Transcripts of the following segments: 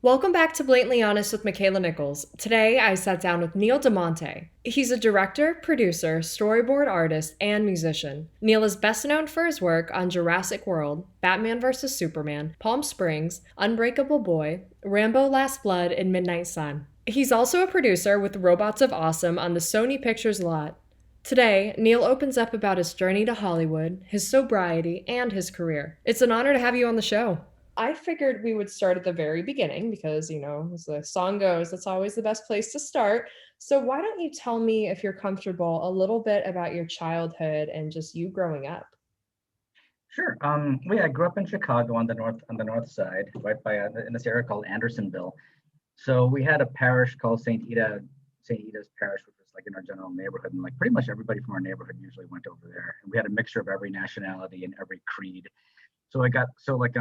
Welcome back to Blatantly Honest with Makaila Nichols. Today, I sat down with Neil DeMonte. He's a director, producer, storyboard artist, and musician. Neil is best known for his work on Jurassic World, Batman vs. Superman, Palm Springs, Unbreakable Boy, Rambo Last Blood, and Midnight Sun. He's also a producer with Robots of Awesome on the Sony Pictures lot. Today, Neil opens up about his journey to Hollywood, his sobriety, and his career. It's an honor to have you on the show. I figured we would start at the very beginning because, as the song goes, that's always the best place to start. So, why don't you tell me, if you're comfortable, a little bit about your childhood and just you growing up? Sure. Well, yeah, I grew up in Chicago on the north side, right by in this area called Andersonville. So we had a parish called Saint Ida's Parish, which was like in our general neighborhood, and like pretty much everybody from our neighborhood usually went over there. And we had a mixture of every nationality and every creed. So I got so like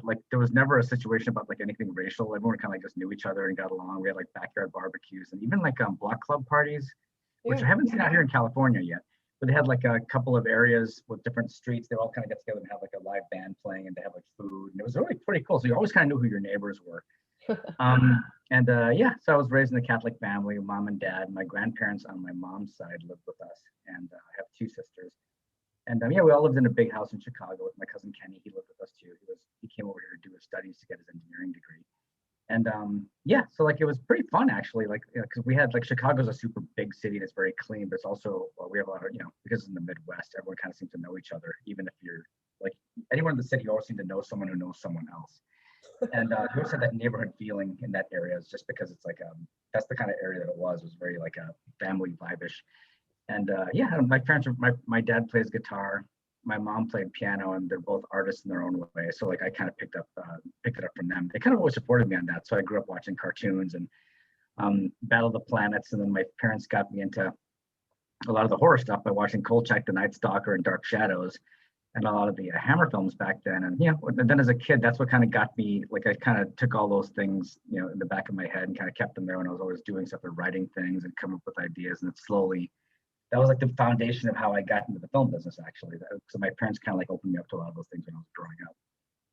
like there was never a situation about like anything racial. Everyone kind of like just knew each other and got along. We had like backyard barbecues and even like block club parties, which Yeah. I haven't seen out here in California yet. But they had like a couple of areas with different streets. They all kind of get together and have like a live band playing, and they have like food, and it was really pretty cool. So you always kind of knew who your neighbors were. And yeah, so I was raised in a Catholic family, mom and dad. My grandparents on my mom's side lived with us, and I have two sisters. And yeah, we all lived in a big house in Chicago with my cousin Kenny. He lived with us too. He came over here to do his studies to get his engineering degree. And yeah, so like it was pretty fun actually. Like because we had like Chicago's a super big city and it's very clean, but it's also we have a lot of because it's in the Midwest, everyone kind of seems to know each other, even if you're like anyone in the city, you always seem to know someone who knows someone else. And you always had that neighborhood feeling in that area, it's just because it's like that's the kind of area that it was very like a family vibe-ish. And yeah, my parents, my dad plays guitar, my mom played piano, and they're both artists in their own way. So like I kind of picked it up from them. They kind of always supported me on that. So I grew up watching cartoons and Battle of the Planets, and then my parents got me into a lot of the horror stuff by watching Kolchak the Night Stalker and Dark Shadows and a lot of the Hammer films back then. And then as a kid, that's what kind of got me. Like I kind of took all those things, in the back of my head and kind of kept them there when I was always doing stuff and writing things and coming up with ideas. And it slowly that was like the foundation of how I got into the film business, actually. So my parents kind of like opened me up to a lot of those things when I was growing up.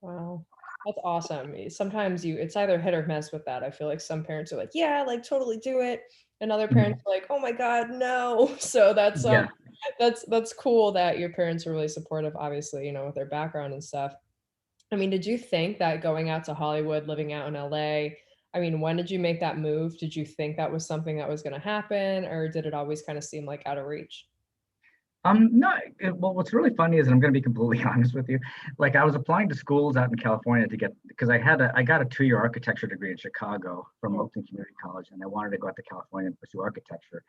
Wow. That's awesome. Sometimes it's either hit or miss with that. I feel like some parents are like, yeah, like totally do it. And other Mhm. parents are like, oh my God, no. So Yeah. that's cool that your parents are really supportive, obviously, with their background and stuff. I mean, did you think that going out to Hollywood, living out in LA, I mean, when did you make that move? Did you think that was something that was going to happen, or did it always kind of seem like out of reach? No, well, what's really funny is, and I'm going to be completely honest with you, like I was applying to schools out in California to get, because I got a 2-year architecture degree in Chicago from Mm. Oakland Community College, and I wanted to go out to California and pursue architecture.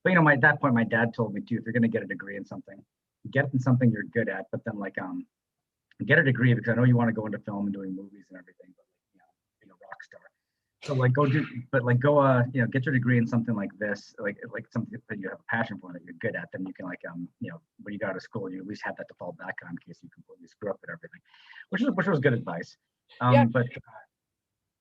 But at that point, my dad told me too, if you're going to get a degree in something, get it in something you're good at, but then like get a degree because I know you want to go into film and doing movies and everything, but like being a rock star. So like go do, but like go get your degree in something like this, like something that you have a passion for that you're good at. Then you can like when you go out of school, you at least have that to fall back on in case you completely screw up at everything, which was good advice. Yeah.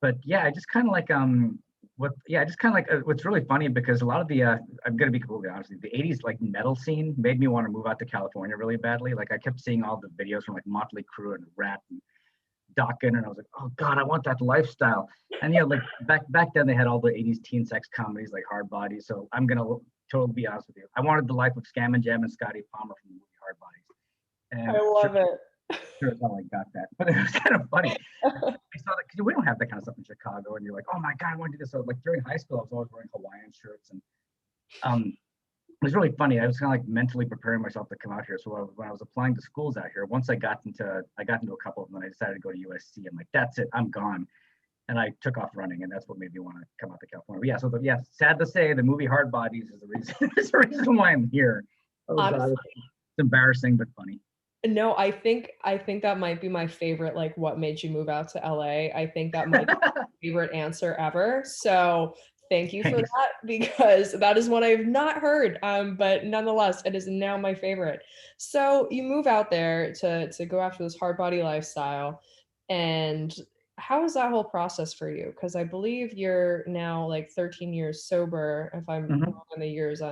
But yeah, I just kind of like I just kind of like what's really funny because a lot of the I'm gonna be completely honest with you, the '80s like metal scene made me want to move out to California really badly. Like I kept seeing all the videos from like Motley Crue and Rat and Dokken, and I was like, oh God, I want that lifestyle. And like back then they had all the '80s teen sex comedies like Hard Bodies. So I'm gonna totally be honest with you. I wanted the life of Scam and Jam and Scotty Palmer from the movie Hard Bodies. I And love it. sure as hell I got that. But it was kind of funny. I saw that because we don't have that kind of stuff in Chicago, and you're like, oh my God, I want to do this. So like during high school, I was always wearing Hawaiian shirts, and um, it was really funny. I was kind of like mentally preparing myself to come out here. So when I was applying to schools out here, once I got into a couple of them, and I decided to go to USC. I'm like, that's it, I'm gone. And I took off running, and that's what made me want to come out to California. But yeah, so yeah, sad to say, the movie Hard Bodies is the reason is the reason why I'm here. Oh God, Honestly, it's embarrassing but funny. no, I think that might be my favorite, like, what made you move out to LA. I think that might be my favorite answer ever. So thank you for Thanks. that because that is one I have not heard. But nonetheless, it is now my favorite. So you move out there to go after this hard body lifestyle. And how is that whole process for you? Because I believe you're now like 13 years sober. If I'm Mhm. wrong in the years,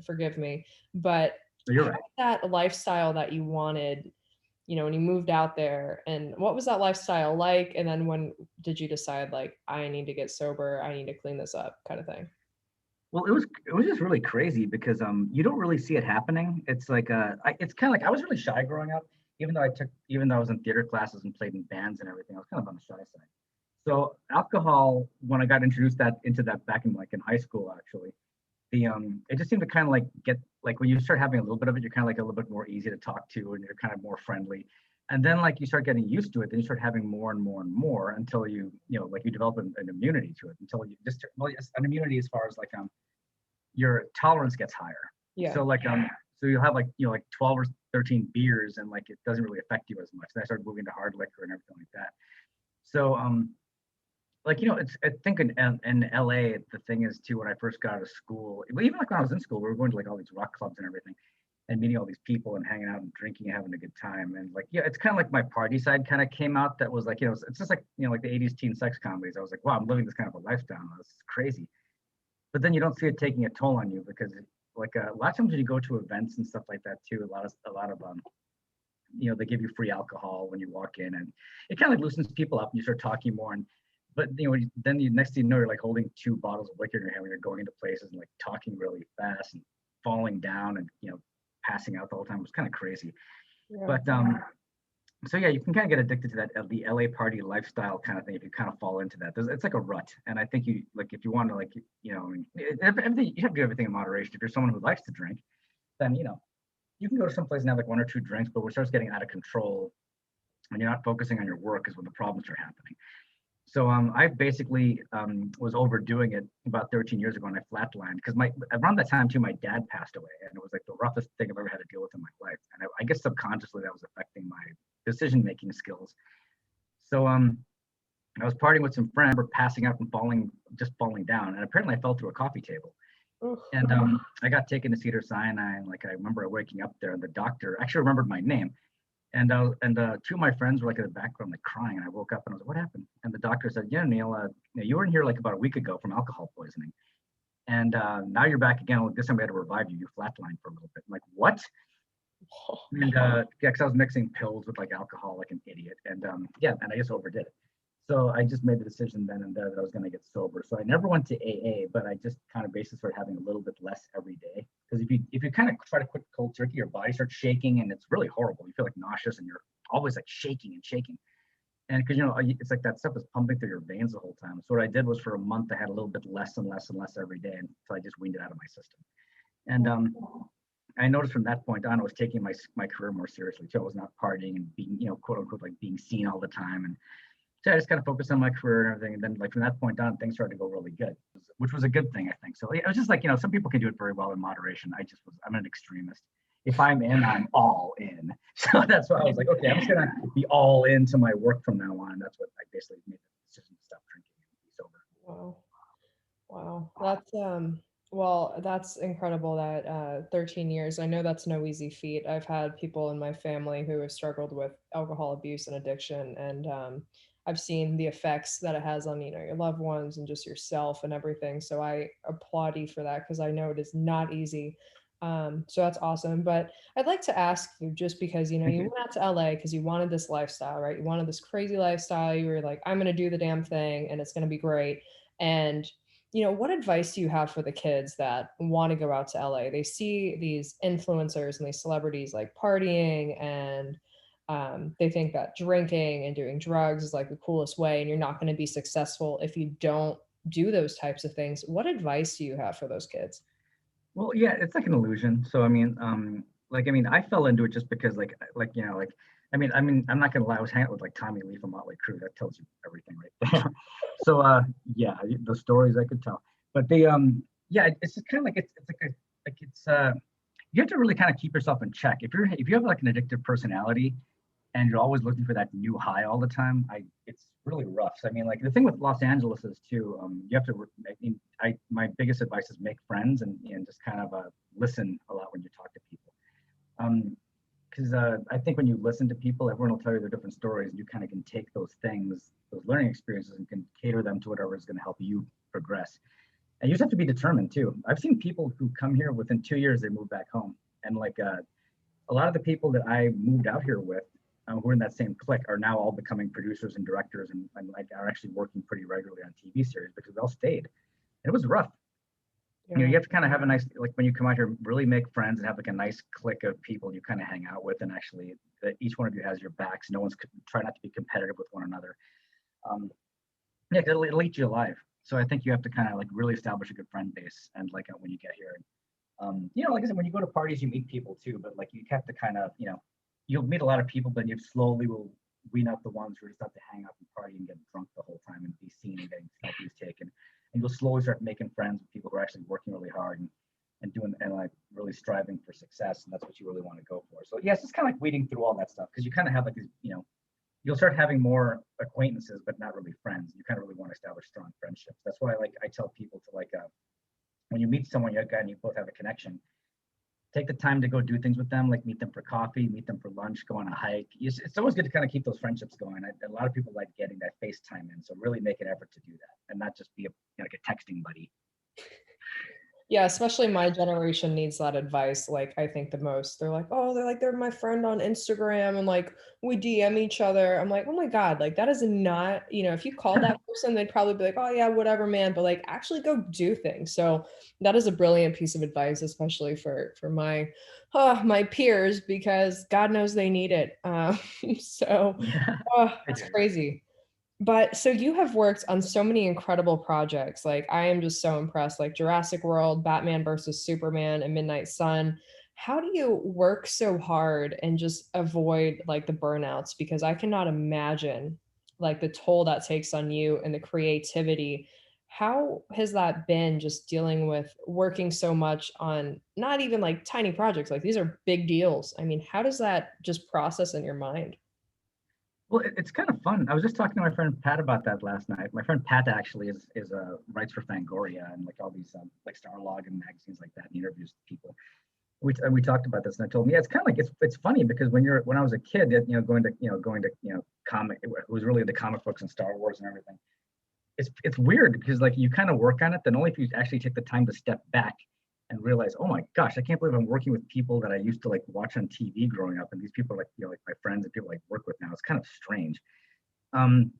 forgive me. But So you're how right. did that lifestyle that you wanted, when you moved out there, and what was that lifestyle like? And then when did you decide like, I need to get sober, I need to clean this up kind of thing? Well, it was just really crazy because you don't really see it happening. It's like it's kind of like I was really shy growing up, even though I was in theater classes and played in bands and everything. I was kind of on the shy side. So alcohol, when I got introduced that into that back in like in high school, actually, the it just seemed to kind of like get like when you start having a little bit of it, you're kind of like a little bit more easy to talk to, and you're kind of more friendly. And then like you start getting used to it, then you start having more and more and more until like you develop an immunity to it until you just well, yes, an immunity as far as like your tolerance gets higher. Yeah. So like so you'll have like 12 or 13 beers and like it doesn't really affect you as much. Then I started moving to hard liquor and everything like that. So like it's I think in LA the thing is too when I first got out of school, even like when I was in school, we were going to like all these rock clubs and everything and meeting all these people and hanging out and drinking and having a good time. And like it's kind of like my party side kind of came out that was like it's just like like the 80s teen sex comedies. I was like, wow, I'm living this kind of a lifestyle. This is crazy. But then you don't see it taking a toll on you because like a lot of times when you go to events and stuff like that too, a lot of they give you free alcohol when you walk in, and it kind of like loosens people up and you start talking more. And but then you next thing you know, you're like holding 2 bottles of liquor in your hand when you're going into places and like talking really fast and falling down and passing out the whole time. It was kind of crazy. Yeah. But so yeah, you can kind of get addicted to that the LA party lifestyle kind of thing if you kind of fall into that. It's like a rut, and I think you like if you want to like everything you have to do everything in moderation. If you're someone who likes to drink, then you can go to some place and have like 1 or 2 drinks, but when it starts getting out of control, when you're not focusing on your work, is when the problems are happening. So I basically was overdoing it about 13 years ago, and I flatlined because around that time too, my dad passed away, and it was like the roughest thing I've ever had to deal with in my life. And I guess subconsciously that was affecting my decision-making skills. So I was partying with some friends, were passing out and falling down, and apparently I fell through a coffee table. Oof. And I got taken to Cedar Sinai, and like I remember waking up there, and the doctor actually remembered my name. And 2 of my friends were like in the background, like crying. And I woke up and I was like, "What happened?" And the doctor said, "Yeah, Neil, you were in here like about a week ago from alcohol poisoning, and now you're back again. Like, this time we had to revive you. You flatlined for a little bit." I'm like, "What?" And yeah, because I was mixing pills with like alcohol, like an idiot. And and I just overdid it. So I just made the decision then and there that I was going to get sober. So I never went to AA, but I just kind of basically started having a little bit less every day. Because if you kind of try to quit cold turkey, your body starts shaking and it's really horrible. You feel like nauseous and you're always like shaking and shaking. And because it's like that stuff is pumping through your veins the whole time. So what I did was for a month I had a little bit less and less and less every day until I just weaned it out of my system. And I noticed from that point on I was taking my career more seriously too. I was not partying and being quote unquote like being seen all the time. And so I just kind of focused on my career and everything. And then like from that point on, things started to go really good, which was a good thing, I think. So it was just like, some people can do it very well in moderation. I'm an extremist. If I'm in, I'm all in. So that's why I was like, okay, I'm just going to be all into my work from now on. That's what I basically made the decision to stop drinking and be sober. Wow. Wow. That's incredible that 13 years. I know that's no easy feat. I've had people in my family who have struggled with alcohol abuse and addiction, and I've seen the effects that it has on, your loved ones and just yourself and everything. So I applaud you for that because I know it is not easy. So that's awesome. But I'd like to ask you, just because, you went out to LA because you wanted this lifestyle, right? You wanted this crazy lifestyle. You were like, I'm going to do the damn thing and it's going to be great. And what advice do you have for the kids that want to go out to LA? They see these influencers and these celebrities like partying, and they think that drinking and doing drugs is like the coolest way, and you're not going to be successful if you don't do those types of things. What advice do you have for those kids? Well, yeah, it's like an illusion. So I fell into it just because I'm not gonna lie, I was hanging out with like Tommy Lee from Motley Crue. That tells you everything right there. So yeah, the stories I could tell. But it's just kind of like you have to really kind of keep yourself in check. If you have like an addictive personality and you're always looking for that new high all the time, it's really rough. So, like the thing with Los Angeles is too, you have to. My biggest advice is make friends and just kind of listen a lot when you talk to people. Because I think when you listen to people, everyone will tell you their different stories, and you kind of can take those things, those learning experiences, and can cater them to whatever is going to help you progress. And you just have to be determined too. I've seen people who come here within 2 years, they move back home, and like a lot of the people that I moved out here with, who are in that same clique are now all becoming producers and directors and like are actually working pretty regularly on TV series because they all stayed. It was rough. You know, you have to kind of have a nice, like when you come out here, really make friends and have like a nice clique of people you kind of hang out with, and actually that each one of you has your backs. No one's try not to be competitive with one another. Yeah, because it'll eat you alive. So I think you have to kind of like really establish a good friend base, and like when you get here, you know, like I said, when you go to parties, you meet people too, but like you have to kind of, you know, you'll meet a lot of people, but you slowly will wean out the ones who just have to hang out and party and get drunk the whole time and be seen and getting selfies taken. And you'll slowly start making friends with people who are actually working really hard and doing and like really striving for success. And that's what you really want to go for. So yes, it's kind of like weeding through all that stuff because you kind of have like these, you know, you'll start having more acquaintances, but not really friends. You kind of really want to establish strong friendships. That's why like I tell people to like when you meet someone, you and you both have a connection, take the time to go do things with them, like meet them for coffee, meet them for lunch, go on a hike. It's always good to kind of keep those friendships going. A lot of people like getting that FaceTime in, so really make an effort to do that and not just be like a texting buddy. Yeah, especially my generation needs that advice, like, I think the most. They're like, "Oh, they're my friend on Instagram, and, like, we DM each other." I'm like, "Oh my god, like, that is not," if you called that person, they'd probably be like, "Oh, yeah, whatever, man," but, like, actually go do things. So, that is a brilliant piece of advice, especially for my peers, because God knows they need it. So, Yeah, I it's do. crazy. But so you have worked on so many incredible projects. Like I am just so impressed. Like Jurassic World, Batman versus Superman, and Midnight Sun. How do you work so hard and just avoid like the burnouts? Because I cannot imagine like the toll that takes on you and the creativity. How has that been just dealing with working so much on not even like tiny projects? Like these are big deals. I mean, how does that just process in your mind? Well, it's kind of fun. I was just talking to my friend Pat about that last night. My friend Pat actually is writes for Fangoria and like all these like Starlog and magazines like that, and he interviews people. We talked about this, and I told him, yeah, it's kind of like it's funny because when I was a kid, going to comic, it was really into comic books and Star Wars and everything. It's weird because like you kind of work on it, then only if you actually take the time to step back and realize, oh my gosh, I can't believe I'm working with people that I used to like watch on TV growing up, and these people are like like my friends and people I like work with now. It's kind of strange. Um,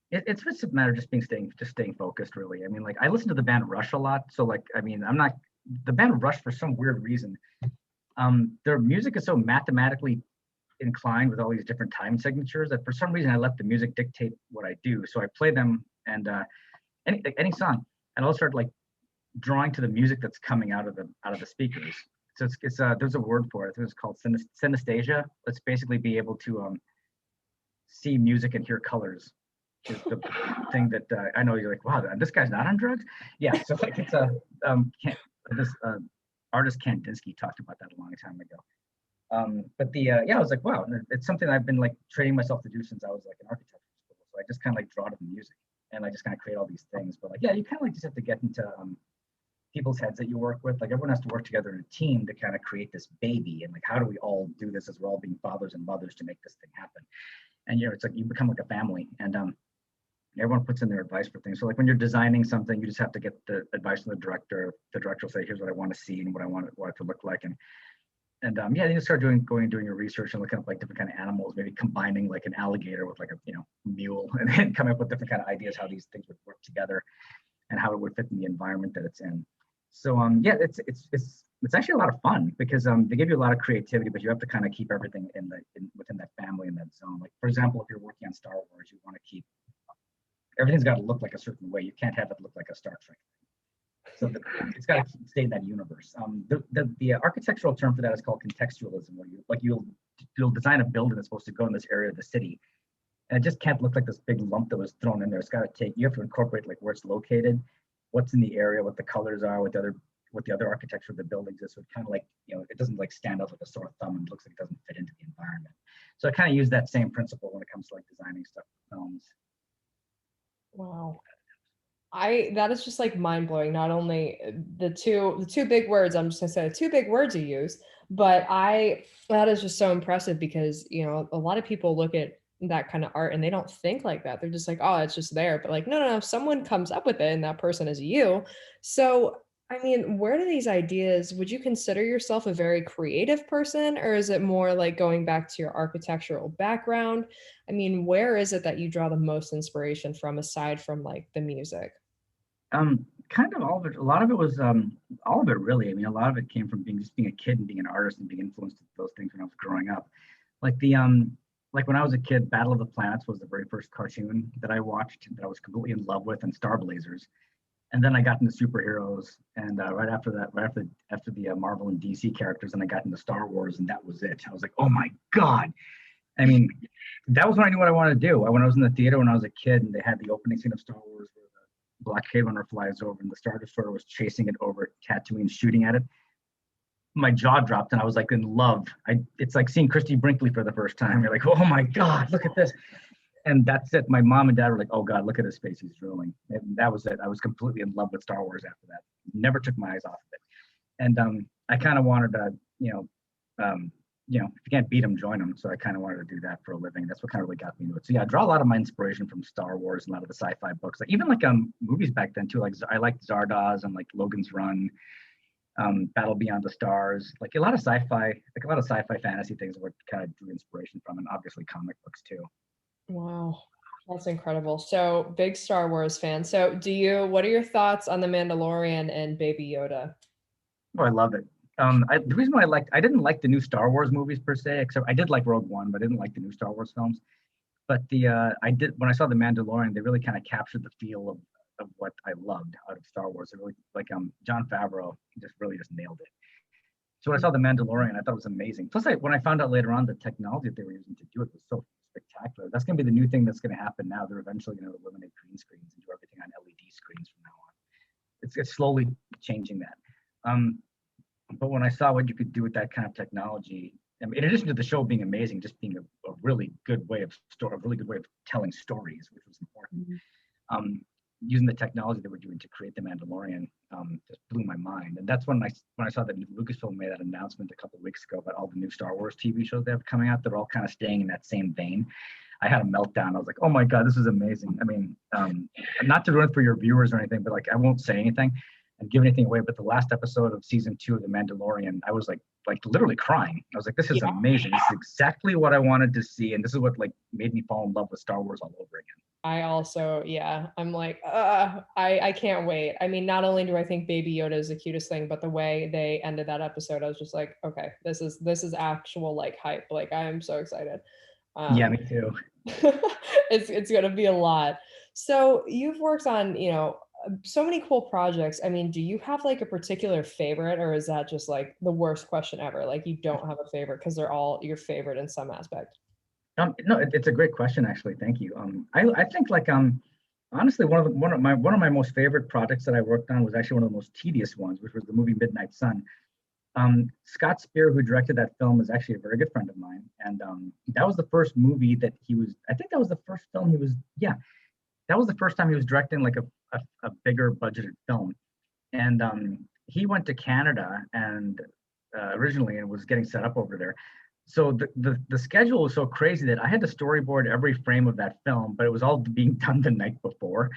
it's just a matter of just staying focused, really. I mean, like I listen to the band Rush a lot, so like I mean, I'm not the band Rush for some weird reason. Their music is so mathematically inclined with all these different time signatures that for some reason I let the music dictate what I do. So I play them and any song, and I'll start like drawing to the music that's coming out of the speakers. So it's there's a word for it. It's called synesthesia. Let's basically be able to see music and hear colors. Is the thing that I know you're like, wow, this guy's not on drugs. Yeah, so like it's a this artist Kandinsky talked about that a long time ago. But the yeah, I was like, wow, it's something I've been like training myself to do since I was like in architecture school. So I just kind of like draw to the music, and I just kind of create all these things. But like, yeah, you kind of like just have to get into people's heads that you work with. Like everyone has to work together in a team to kind of create this baby. And like, how do we all do this as we're all being fathers and mothers to make this thing happen? And it's like you become like a family, and everyone puts in their advice for things. So like when you're designing something, you just have to get the advice from the director. The director will say, here's what I want to see and what I want it to look like. And yeah, then you start going and doing your research and looking up like different kind of animals, maybe combining like an alligator with like a mule, and then coming up with different kind of ideas how these things would work together and how it would fit in the environment that it's in. So yeah, it's actually a lot of fun because they give you a lot of creativity, but you have to kind of keep everything within that family and that zone. Like for example, if you're working on Star Wars, you want to keep everything's got to look like a certain way. You can't have it look like a Star Trek. So it's got to stay in that universe. The architectural term for that is called contextualism, where you'll design a building that's supposed to go in this area of the city, and it just can't look like this big lump that was thrown in there. It's got to you have to incorporate like where it's located, what's in the area, what the colors are, what the other architecture of the buildings is. So it kind of like it doesn't like stand out like a sore thumb and it looks like it doesn't fit into the environment. So I kind of use that same principle when it comes to like designing stuff for films. Wow. I That is just like mind blowing. Not only the two big words, I'm just gonna say the two big words you use, but I that is just so impressive because a lot of people look at that kind of art and they don't think like that. They're just like, oh, it's just there. But like, no, no, no, someone comes up with it and that person is you. So I mean, where do these ideas, would you consider yourself a very creative person, or is it more like going back to your architectural background? I mean, where is it that you draw the most inspiration from aside from like the music? Kind of all of it. A lot of it was all of it really. I mean, a lot of it came from being a kid and being an artist and being influenced with those things when I was growing up. Like like when I was a kid, Battle of the Planets was the very first cartoon that I watched that I was completely in love with, and Star Blazers. And then I got into superheroes, and right after that, after the Marvel and DC characters, and I got into Star Wars, and that was it. I was like, oh my god! I mean, that was when I knew what I wanted to do. When I was in the theater when I was a kid, and they had the opening scene of Star Wars where the Black Cave Runner flies over, and the Star Destroyer was chasing it over Tatooine, shooting at it. My jaw dropped, and I was like in love. It's like seeing Christy Brinkley for the first time. You're like, oh my god, look at this! And that's it. My mom and dad were like, "Oh God, look at his face, he's drooling." And that was it. I was completely in love with Star Wars after that. Never took my eyes off of it. And I kind of wanted to, if you can't beat them, join them. So I kind of wanted to do that for a living. That's what kind of really got me into it. So yeah, I draw a lot of my inspiration from Star Wars and a lot of the sci-fi books, like even like movies back then too. Like I liked Zardoz and like Logan's Run, Battle Beyond the Stars, like a lot of sci-fi fantasy things what kind of drew inspiration from, and obviously comic books too. Wow, that's incredible. So, big Star Wars fan. So, what are your thoughts on The Mandalorian and Baby Yoda? Oh, I love it. The reason why I didn't like the new Star Wars movies per se, except I did like Rogue One, but I didn't like the new Star Wars films. But I did when I saw The Mandalorian, they really kind of captured the feel of what I loved out of Star Wars. It really like John Favreau just nailed it. So when I saw The Mandalorian, I thought it was amazing. Plus, when I found out later on the technology that they were using to do it was so spectacular. That's going to be the new thing that's going to happen now. They're eventually going to eliminate green screens and do everything on LED screens from now on. It's slowly changing that. But when I saw what you could do with that kind of technology, I mean, in addition to the show being amazing, just being a really good way of telling stories, which was important. Using the technology that we're doing to create The Mandalorian just blew my mind. And that's when I saw that Lucasfilm made that announcement a couple of weeks ago about all the new Star Wars TV shows they have coming out. They're all kind of staying in that same vein. I had a meltdown. I was like, oh my God, this is amazing. I mean, not to ruin it for your viewers or anything, but like I won't say anything and give anything away. But the last episode of season 2 of The Mandalorian, I was like literally crying. I was like, this is amazing. This is exactly what I wanted to see. And this is what like made me fall in love with Star Wars all over again. I also, yeah, I'm like, I can't wait. I mean, not only do I think Baby Yoda is the cutest thing, but the way they ended that episode, I was just like, okay, this is actual like hype. Like I am so excited. Yeah, me too. It's gonna be a lot. So you've worked on, so many cool projects. I mean, do you have like a particular favorite, or is that just like the worst question ever? Like you don't have a favorite because they're all your favorite in some aspect. No, it's a great question actually. Thank you. I think like honestly one of my most favorite projects that I worked on was actually one of the most tedious ones, which was the movie Midnight Sun. Scott Spear, who directed that film, is actually a very good friend of mine, and that was the first movie that he was. I think that was the first film he was. Yeah, that was the first time he was directing like a bigger budgeted film, and he went to Canada and originally and was getting set up over there. So the schedule was so crazy that I had to storyboard every frame of that film, but it was all being done the night before.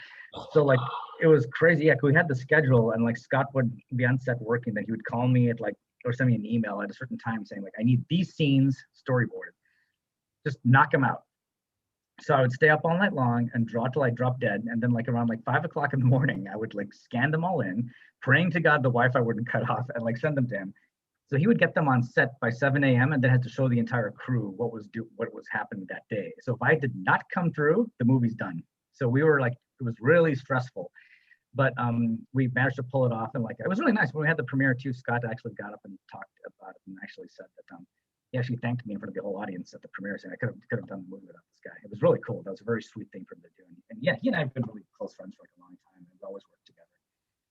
So like it was crazy. Yeah, we had the schedule, and like Scott would be on set working, then he would call me at like or send me an email at a certain time saying like I need these scenes storyboarded. Just knock them out. So I would stay up all night long and draw till I dropped dead. And then like around like 5 o'clock in the morning, I would like scan them all in, praying to God the Wi-Fi wouldn't cut off, and like send them to him. So he would get them on set by 7 a.m. and then had to show the entire crew what was happening that day. So if I did not come through, the movie's done. So we were like, it was really stressful, but we managed to pull it off. And like, it was really nice when we had the premiere too. Scott actually got up and talked about it and actually said that he actually thanked me in front of the whole audience at the premiere, saying I could have done the movie without this guy. It was really cool. That was a very sweet thing for him to do. And yeah, he and I have been really close friends for like a long time, and we've always worked together.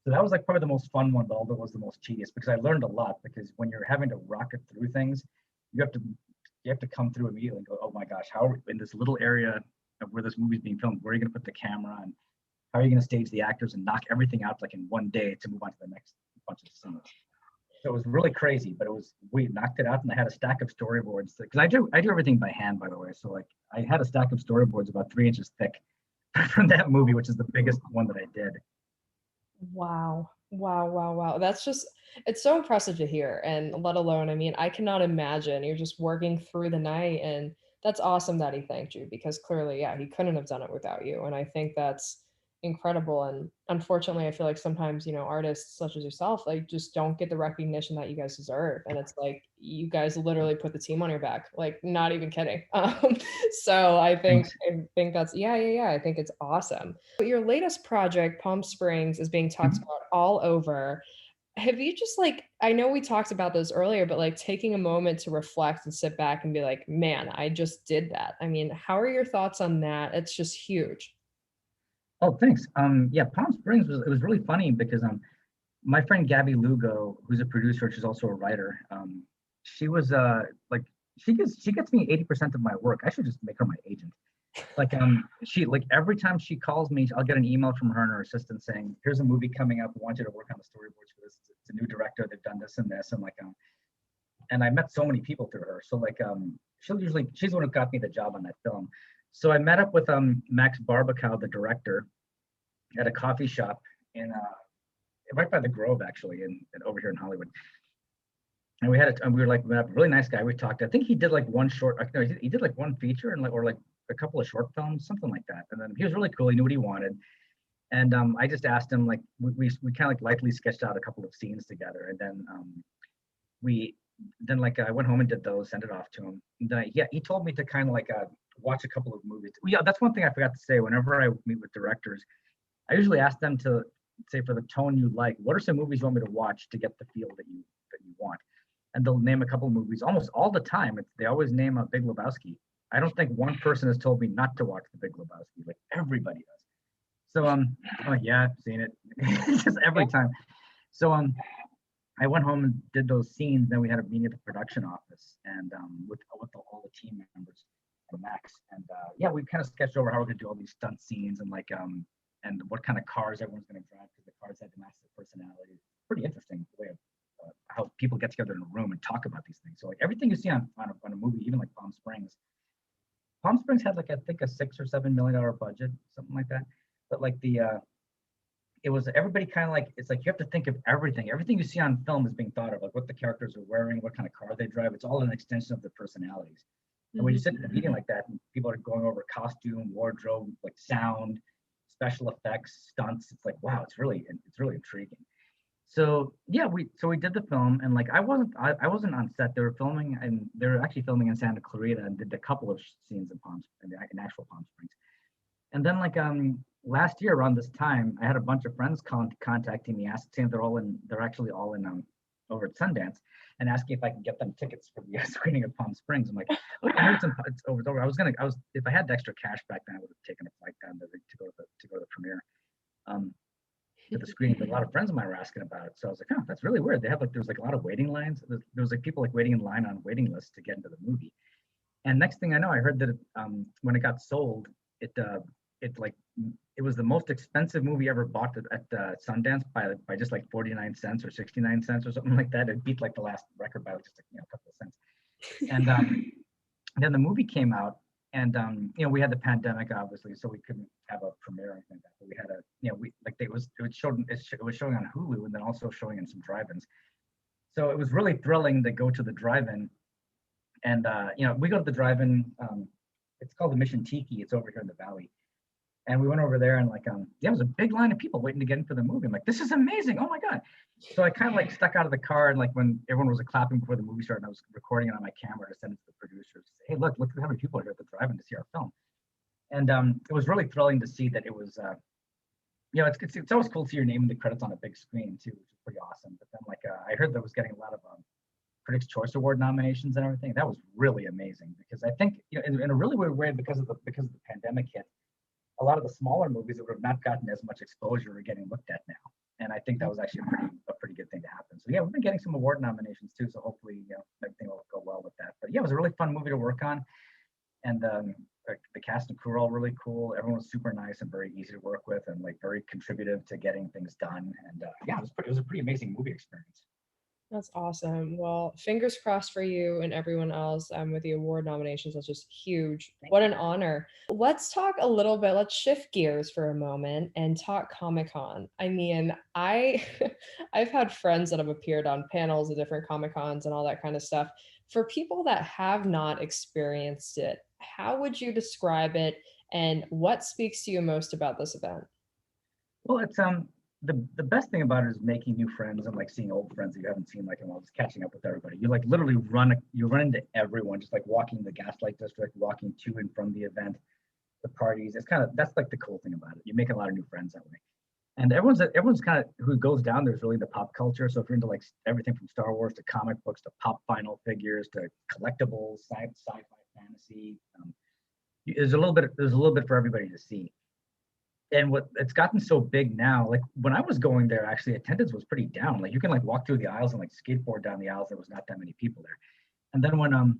So that was like probably the most fun one, but although it was the most tedious because I learned a lot. Because when you're having to rocket through things, you have to come through immediately and go, oh my gosh, how are we in this little area of where this movie's being filmed? Where are you going to put the camera, and how are you going to stage the actors and knock everything out like in one day to move on to the next bunch of scenes? So it was really crazy, but we knocked it out, and I had a stack of storyboards because I do everything by hand, by the way. So like I had a stack of storyboards about 3 inches thick from that movie, which is the biggest one that I did. Wow. Wow, wow, wow. That's just it's so impressive to hear, and let alone, I mean, I cannot imagine you're just working through the night, and that's awesome that he thanked you because clearly, yeah, he couldn't have done it without you, and I think that's incredible, and unfortunately, I feel like sometimes, artists such as yourself, like, just don't get the recognition that you guys deserve, and it's like, you guys literally put the team on your back, like, not even kidding. So Thanks. I think that's yeah, yeah, yeah, I think it's awesome. Your latest project, Palm Springs, is being talked Mhm. about all over. Have you just like I know we talked about this earlier, but like taking a moment to reflect and sit back and be like, "Man, I just did that." I mean, how are your thoughts on that? It's just huge. Oh, thanks. Yeah, Palm Springs was it was really funny because my friend Gabby Lugo, who's a producer, she's also a writer. She was like she gets me 80% of my work. I should just make her my agent. Like she like every time she calls me, I'll get an email from her and her assistant saying, "Here's a movie coming up. I want you to work on the storyboards for this. It's a new director. They've done this and this." And I met so many people through her. So like she's the one who got me the job on that film. So I met up with Max Barbacow, the director, at a coffee shop in right by the Grove, actually, in over here in Hollywood. And we were like, we met up, a really nice guy. We talked. I think he did like one short, no, he did like one feature and like, or like a couple of short films, something like that. And then he was really cool. He knew what he wanted. And I just asked him, like, we kind of like lightly sketched out a couple of scenes together. And then we, then like I went home and did those, sent it off to him. And then yeah, he told me to kind of like watch a couple of movies. Yeah, that's one thing I forgot to say. Whenever I meet with directors, I usually ask them to say, for the tone you like, what are some movies you want me to watch to get the feel that you want? And they'll name a couple of movies. Almost all the time, they always name a Big Lebowski. I don't think one person has told me not to watch the Big Lebowski. Like everybody does. So I'm like, yeah, I've seen it. Just Yeah. every time. So I went home and did those scenes. Then we had a meeting at the production office and all the team members and Max. And yeah, we kind of sketched over how we're gonna do all these stunt scenes and like and what kind of cars everyone's gonna drive because the cars had to match their personality. Pretty interesting way of how people get together in a room and talk about these things. So like everything you see on a movie, even like Palm Springs. Palm Springs had like I think a $6 or $7 million budget, something like that. But like it was everybody kind of like it's like you have to think of everything. Everything you see on film is being thought of, like what the characters are wearing, what kind of car they drive. It's all an extension of their personalities. And when you Mhm. sit in a meeting like that and people are going over costume, wardrobe, like sound, special effects, stunts, it's like wow, it's really intriguing. So yeah, we did the film and like I wasn't on set. They were actually filming in Santa Clarita and did a couple of scenes in actual Palm Springs. And then like last year around this time, I had a bunch of friends contacting me, saying they're actually all in over at Sundance, and asking if I can get them tickets for the screening of Palm Springs. I'm like, look, I heard it's over. I was if I had extra cash back then, I would have taken a flight down to go to the premiere. Um, to the screening, but a lot of friends of mine were asking about it. So I was like, oh, that's really weird. There was like a lot of waiting lines. There was like people like waiting in line on waiting lists to get into the movie. And next thing I know, I heard that when it got sold, it it like it was the most expensive movie ever bought at Sundance by just like 49 cents or 69 cents or something like that. It beat like the last record by just like, a couple of cents. And then the movie came out, and we had the pandemic obviously, so we couldn't have a premiere or anything like that. But we had a we like it was showing on Hulu and then also showing in some drive-ins. So it was really thrilling to go to the drive-in and we go to the drive-in. It's called the Mission Tiki. It's over here in the valley. And we went over there and like yeah, it was a big line of people waiting to get into the movie. I'm like, this is amazing. Oh my God. So I kind of like stuck out of the car and like when everyone was like, clapping before the movie started, and I was recording it on my camera to send it to the producers. Say, hey, look how many people are here at the drive-in to see our film. And it was really thrilling to see that it was it's always cool to see your name in the credits on a big screen too, which is pretty awesome. But then like I heard that was getting a lot of Critics' Choice Award nominations and everything. That was really amazing because I think in a really weird way because of the pandemic hit, a lot of the smaller movies that would have not gotten as much exposure are getting looked at now. And I think that was actually a pretty good thing to happen. So yeah, we've been getting some award nominations too. So hopefully everything will go well with that. But yeah, it was a really fun movie to work on, and the cast and crew are all really cool. Everyone was super nice and very easy to work with, and like very contributive to getting things done. And yeah, it was a pretty amazing movie experience. That's awesome. Well, fingers crossed for you and everyone else with the award nominations. That's just huge. Thank What you. an honor. Let's talk a little bit. Let's shift gears for a moment and talk Comic-Con. I mean, I I've had friends that have appeared on panels at different Comic-Cons and all that kind of stuff. For people that have not experienced it, how would you describe it and what speaks to you most about this event? Well, it's the best thing about it is making new friends and like seeing old friends that you haven't seen like in a while, just catching up with everybody. You like literally you run into everyone, just like walking the Gaslight District, walking to and from the event, the parties. It's kind of that's like the cool thing about it. You make a lot of new friends that way. And everyone's kind of who goes down there is really the pop culture. So if you're into like everything from Star Wars to comic books to pop vinyl figures to collectibles, sci-fi, fantasy, there's a little bit for everybody to see. And what it's gotten so big now, like when I was going there, actually attendance was pretty down. Like you can like walk through the aisles and like skateboard down the aisles. There was not that many people there. And then when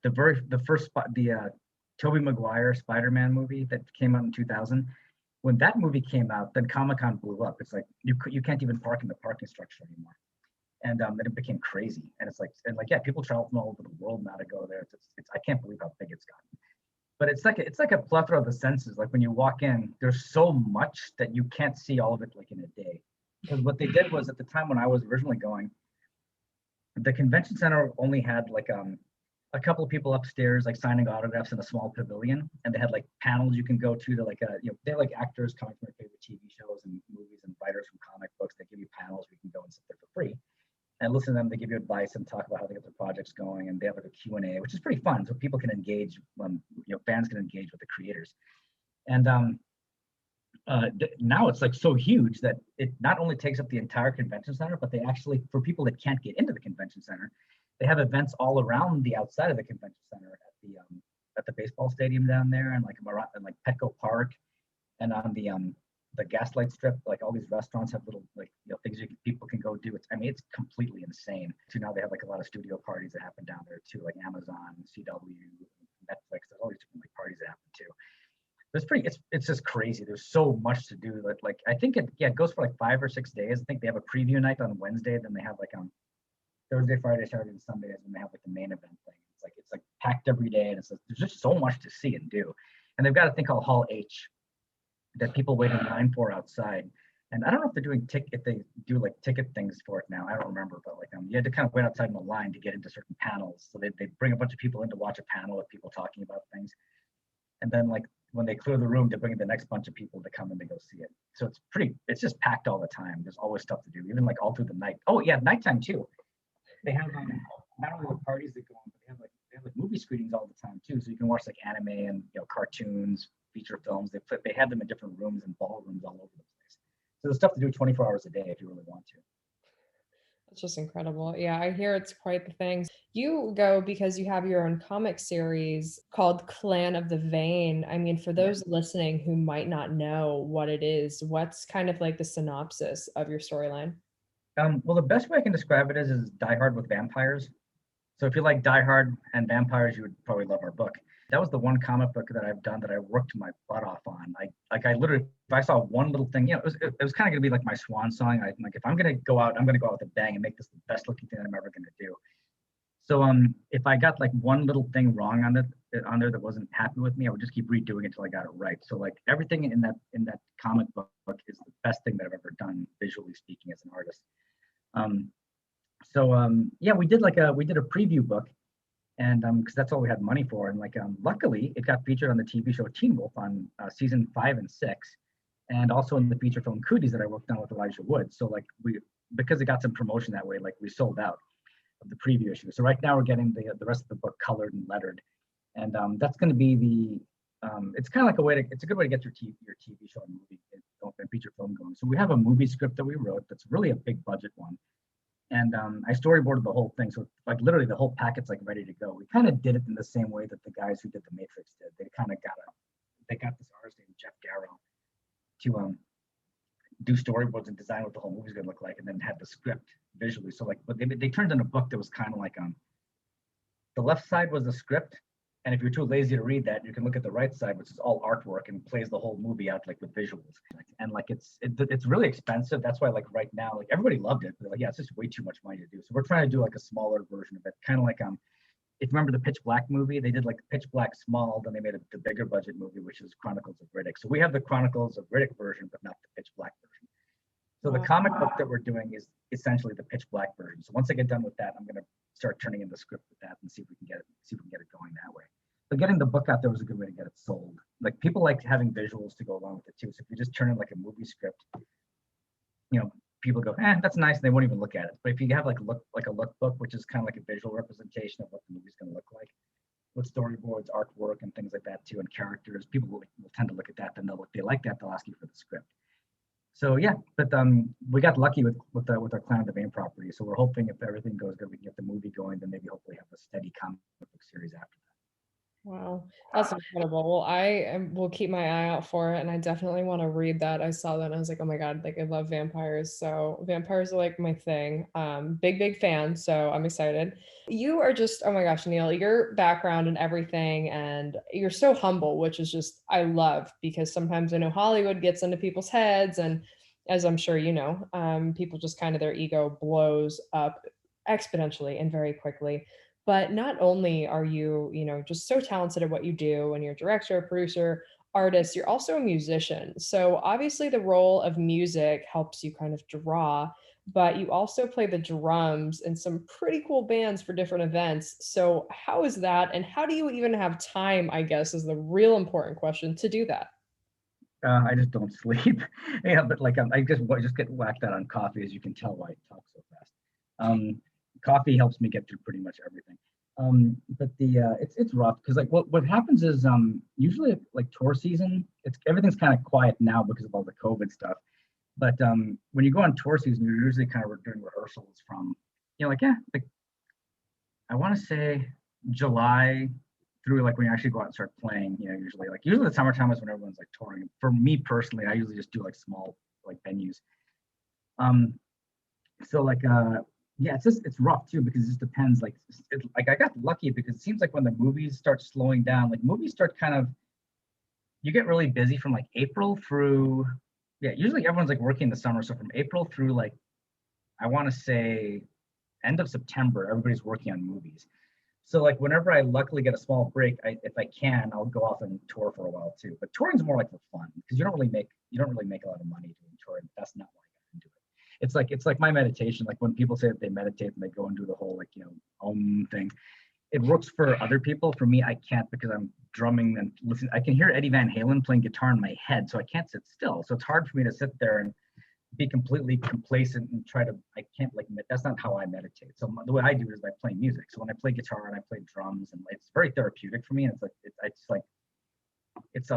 the first spot the Tobey Maguire Spider-Man movie that came out in 2000, when that movie came out, then Comic-Con blew up. It's like you can't even park in the parking structure anymore. And then it became crazy. And it's like yeah, people travel from all over the world now to go there. It's I can't believe how big it's gotten. But it's like a plethora of the senses. Like when you walk in, there's so much that you can't see all of it like in a day. Because what they did was at the time when I was originally going, the convention center only had like a couple of people upstairs like signing autographs in a small pavilion, and they had like panels you can go to like they have like actors coming from their favorite TV shows and movies and writers from comic books. They give you panels where you can go and sit there for free and listen to them. They give you advice and talk about how they get their projects going, and they have like a Q&A, which is pretty fun, so people can engage when fans can engage with the creators. And now it's like so huge that it not only takes up the entire convention center, but they actually, for people that can't get into the convention center, they have events all around the outside of the convention center at the baseball stadium down there, and like Petco Park, and on the Gaslight Strip. Like all these restaurants have little like things people can go do. I mean, it's completely insane. So now they have like a lot of studio parties that happen down there too, like Amazon, CW, Netflix. There's all these different like parties that happen too. It's just crazy. There's so much to do. Like I think it goes for like 5 or 6 days. I think they have a preview night on Wednesday, then they have like Thursday, Friday, Saturday, and Sundays when they have like the main event thing. It's like packed every day, and there's just so much to see and do. And they've got a thing called Hall H that people wait in line for outside. And I don't know if they're doing if they do like ticket things for it now. I don't remember, but like you had to kind of wait outside in the line to get into certain panels. So they bring a bunch of people in to watch a panel with people talking about things. And then like when they clear the room, they bring in the next bunch of people to come in to go see it. So it's just packed all the time. There's always stuff to do, even like all through the night. Oh yeah, nighttime too. They have not only the parties that go on, but they have like movie screenings all the time too. So you can watch like anime and cartoons, feature films. They have them in different rooms and ballrooms all over the place. So there's stuff to do 24 hours a day if you really want to. That's just incredible. Yeah, I hear it's quite the thing. You go because you have your own comic series called Clan of the Vein. I mean, for Yeah. those listening who might not know what it is, what's kind of like the synopsis of your storyline? Well, the best way I can describe it is Die Hard with vampires. So if you like Die Hard and vampires, you would probably love our book. That was the one comic book that I've done that I worked my butt off on. I literally, if I saw one little thing, it was kind of gonna be like my swan song. I'm like, if I'm gonna go out, I'm gonna go out with a bang and make this the best looking thing that I'm ever gonna do. So if I got like one little thing wrong on there that wasn't happy with me, I would just keep redoing it until I got it right. So like everything in that comic book is the best thing that I've ever done, visually speaking, as an artist. Um, yeah, we did a preview book, and because that's all we had money for, and luckily it got featured on the TV show Teen Wolf on season 5 and 6, and also in the feature film Cooties that I worked on with Elijah Wood. So like because it got some promotion that way, like we sold out of the preview issue. So right now we're getting the rest of the book colored and lettered, and that's going to be it's kind of like it's a good way to get your TV show and movie and feature film going. So we have a movie script that we wrote that's really a big budget one. And I storyboarded the whole thing, so like literally the whole packet's like ready to go. We kind of did it in the same way that the guys who did The Matrix did. They got this artist named Jeff Garrow to do storyboards and design what the whole movie's gonna look like, and then had the script visually. So like, but they turned in a book that was kind of like the left side was the script, And if you're too lazy to read that, you can look at the right side, which is all artwork and plays the whole movie out like with visuals. And like it's really expensive. That's why like right now, like everybody loved it. They're like, yeah, it's just way too much money to do. So we're trying to do like a smaller version of it, kind of like if you remember the Pitch Black movie, they did like Pitch Black small, then they made the bigger budget movie, which is Chronicles of Riddick. So we have the Chronicles of Riddick version, but not the Pitch Black version. So the comic book that we're doing is essentially the Pitch Black version. So once I get done with that, I'm going to start turning in the script with that and see if we can get it going that way. But getting the book out there was a good way to get it sold. Like people like having visuals to go along with it too. So if you just turn in like a movie script, people go, that's nice. And they won't even look at it. But if you have like a lookbook, which is kind of like a visual representation of what the movie's going to look like, with storyboards, artwork, and things like that too, and characters, people will tend to look at that. Then they like that, they'll ask you for the script. So yeah, but we got lucky with our Clan of the Bane property. So we're hoping if everything goes good, we can get the movie going. Then maybe hopefully have a steady comic book series after that. Wow, that's incredible. Well, I will keep my eye out for it, and I definitely want to read that. I saw that and I was like, oh my God, like I love vampires. So vampires are like my thing. Big fan. So I'm excited. You are just, oh my gosh, Neil, your background and everything, and you're so humble, which is just, I love, because sometimes I know Hollywood gets into people's heads, and as I'm sure you know, people just kind of their ego blows up exponentially and very quickly. But not only are you, just so talented at what you do, and you're a director, producer, artist, you're also a musician. So obviously the role of music helps you kind of draw, but you also play the drums in some pretty cool bands for different events. So how is that? And how do you even have time, I guess, is the real important question, to do that? I just don't sleep. Yeah, but like I just get whacked out on coffee, as you can tell why I talk so fast. Coffee helps me get through pretty much everything. But it's rough because like what happens is usually like tour season, everything's kind of quiet now because of all the COVID stuff. But when you go on tour season, you're usually kind of doing rehearsals from like I want to say July through like when you actually go out and start playing. Usually the summertime is when everyone's like touring. For me personally, I usually just do like small like venues. So like yeah, it's rough too because it just depends. Like I got lucky because it seems like when the movies start slowing down, like movies start kind of, you get really busy from like April through, yeah, usually everyone's like working in the summer. So from April through like, I want to say end of September, everybody's working on movies. So like whenever I luckily get a small break, if I can, I'll go off and tour for a while too. But touring's more like for fun because you don't really make a lot of money doing touring. That's not why I got into it. It's like my meditation. Like when people say that they meditate and they go and do the whole like thing, it works for other people. For me, I can't because I'm drumming and listen. I can hear Eddie Van Halen playing guitar in my head, so I can't sit still. So it's hard for me to sit there and be completely complacent and I can't like, that's not how I meditate. So the way I do it is by playing music. So when I play guitar and I play drums, and it's very therapeutic for me. And it's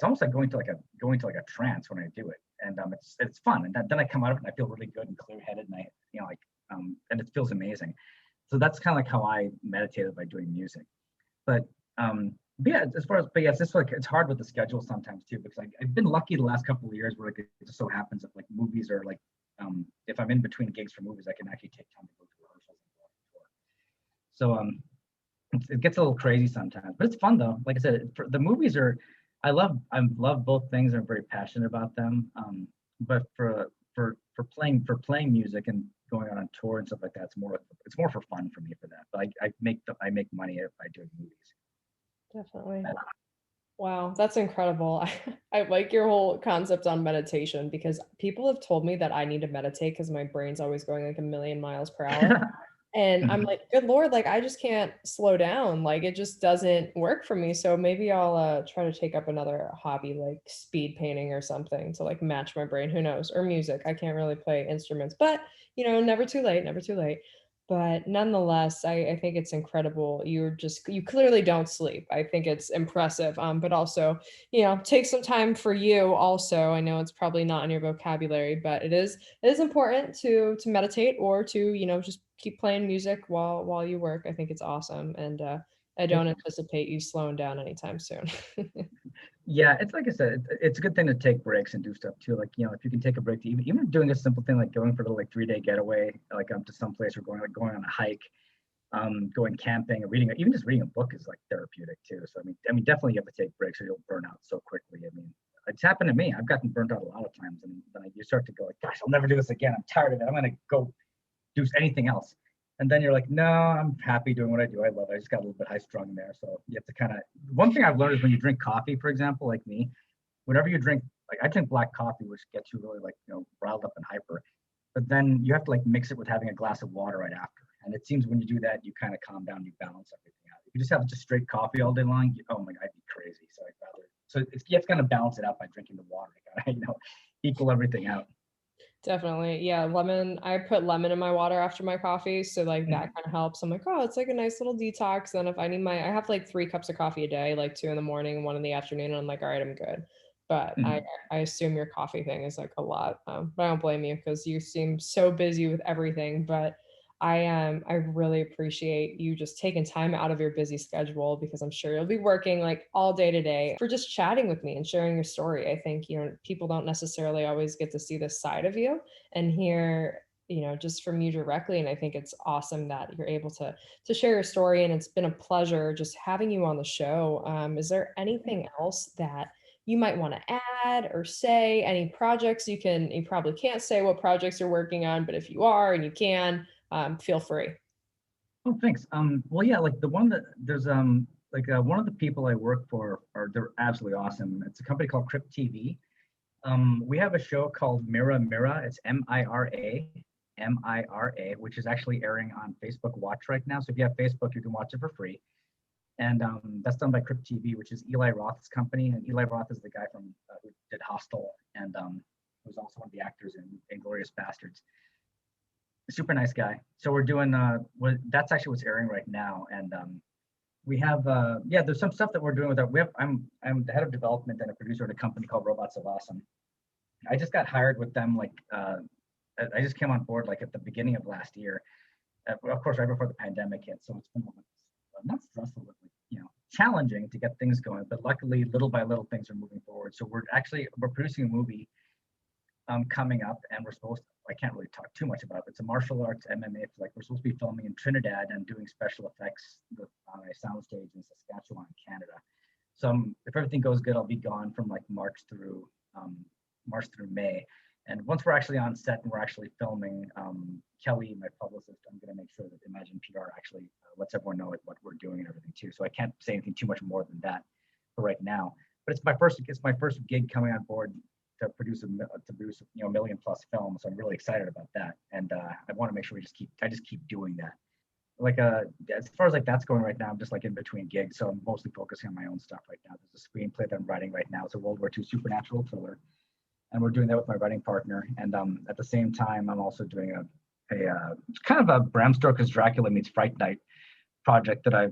almost like going to like a trance when I do it. And it's fun. And then I come out of it and I feel really good and clear headed, and and it feels amazing. So that's kind of like how I meditated by doing music. But yeah, it's just like it's hard with the schedule sometimes too, because I've been lucky the last couple of years where like, it just so happens that like movies are like, if I'm in between gigs for movies, I can actually take time to go to rehearsals and go on tour. So it gets a little crazy sometimes, but it's fun though. Like I said, the movies I love both things. I'm very passionate about them. But for playing music and going on tour and stuff like that, it's more for fun for me for that. But I make money if I do movies. Definitely. Wow, that's incredible. I like your whole concept on meditation, because people have told me that I need to meditate because my brain's always going like a million miles per hour. And I'm like, good Lord, like I just can't slow down. Like it just doesn't work for me. So maybe I'll try to take up another hobby like speed painting or something to like match my brain. Who knows? Or music. I can't really play instruments, but never too late, never too late. But nonetheless, I think it's incredible. You clearly don't sleep. I think it's impressive. But also, take some time for you also. I know it's probably not in your vocabulary, but it is important to meditate, or to, just keep playing music while you work. I think it's awesome. And I don't anticipate you slowing down anytime soon. Yeah, it's like I said, it's a good thing to take breaks and do stuff too. Like, if you can take a break to even doing a simple thing like going for a little like 3-day getaway, like to some place, or going on a hike. going camping or reading, even just reading a book is like therapeutic too. So I mean, definitely you have to take breaks or you'll burn out so quickly. I mean, it's happened to me. I've gotten burnt out a lot of times, and then you start to go like, gosh, I'll never do this again. I'm tired of it. I'm gonna go do anything else. And then you're like, no, I'm happy doing what I do. I love it. I just got a little bit high strung there. So you have to kind of, one thing I've learned is when you drink coffee, for example, like me, whenever you drink, like I drink black coffee, which gets you really like, riled up and hyper. But then you have to like mix it with having a glass of water right after. And it seems when you do that, you kind of calm down, you balance everything out. If you just have just straight coffee all day long, oh my God, I'd be crazy. So I'd rather, you have to kind of balance it out by drinking the water, to kind of, equal everything out. Definitely. Yeah, lemon. I put lemon in my water after my coffee, so like that kind of helps. I'm like, oh, it's like a nice little detox. Then if I need I have like 3 cups of coffee a day, like 2 in the morning and 1 in the afternoon, and I'm like, all right, I'm good. But Mhm. I assume your coffee thing is like a lot. But I don't blame you because you seem so busy with everything. But I really appreciate you just taking time out of your busy schedule because I'm sure you'll be working like all day today for just chatting with me and sharing your story. I think, people don't necessarily always get to see this side of you and hear, just from you directly. And I think it's awesome that you're able to share your story. And it's been a pleasure just having you on the show. Is there anything else that you might want to add or say? Any projects you probably can't say what projects you're working on, but if you are and you can, feel free. Oh, thanks. Well, yeah, like the one that there's one of the people I work for they're absolutely awesome. It's a company called Crypt TV. We have a show called Mira Mira. It's Mira, which is actually airing on Facebook Watch right now. So if you have Facebook, you can watch it for free. And that's done by Crypt TV, which is Eli Roth's company. And Eli Roth is the guy from who did Hostel and who's also one of the actors in Inglourious Bastards. Super nice guy. So we're doing that's actually what's airing right now, and we have there's some stuff that we're doing with that. I'm the head of development and a producer at a company called Robots of Awesome. I just got hired with them like I just came on board like at the beginning of last year, of course right before the pandemic hit. So it's been not stressful, but challenging to get things going. But luckily, little by little, things are moving forward. So we're producing a movie coming up, and I can't really talk too much about it. It's a martial arts MMA. Like we're supposed to be filming in Trinidad and doing special effects on a soundstage in Saskatchewan, Canada. So if everything goes good, I'll be gone from like March through May. And once we're actually on set and we're actually filming, Kelly, my publicist, I'm going to make sure that Imagine PR actually lets everyone know what we're doing and everything too. So I can't say anything too much more than that for right now. But it's my first gig coming on board to produce a million plus film. So I'm really excited about that, and I want to make sure I just keep doing that. Like as far as like that's going right now, I'm just like in between gigs, so I'm mostly focusing on my own stuff right now. There's a screenplay that I'm writing right now. It's a World War II supernatural thriller, and we're doing that with my writing partner. And at the same time, I'm also doing a kind of a Bram Stoker's Dracula meets Fright Night project that I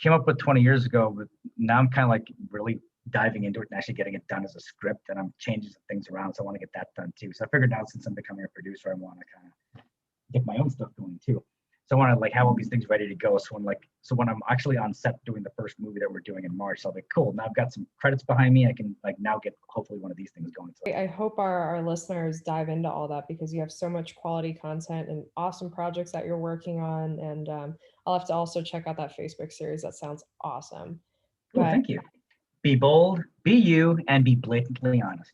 came up with 20 years ago, but now I'm kind of like really diving into it and actually getting it done as a script, and I'm changing some things around, so I want to get that done too. So I figured out since I'm becoming a producer, I want to kind of get my own stuff going too. So I want to like have all these things ready to go. So when I'm actually on set doing the first movie that we're doing in March, I'll be cool. Now I've got some credits behind me. I can like now get hopefully one of these things going. So I hope our listeners dive into all that because you have so much quality content and awesome projects that you're working on. And I'll have to also check out that Facebook series. That sounds awesome. cool, But thank you. Be bold, be you, and be blatantly honest.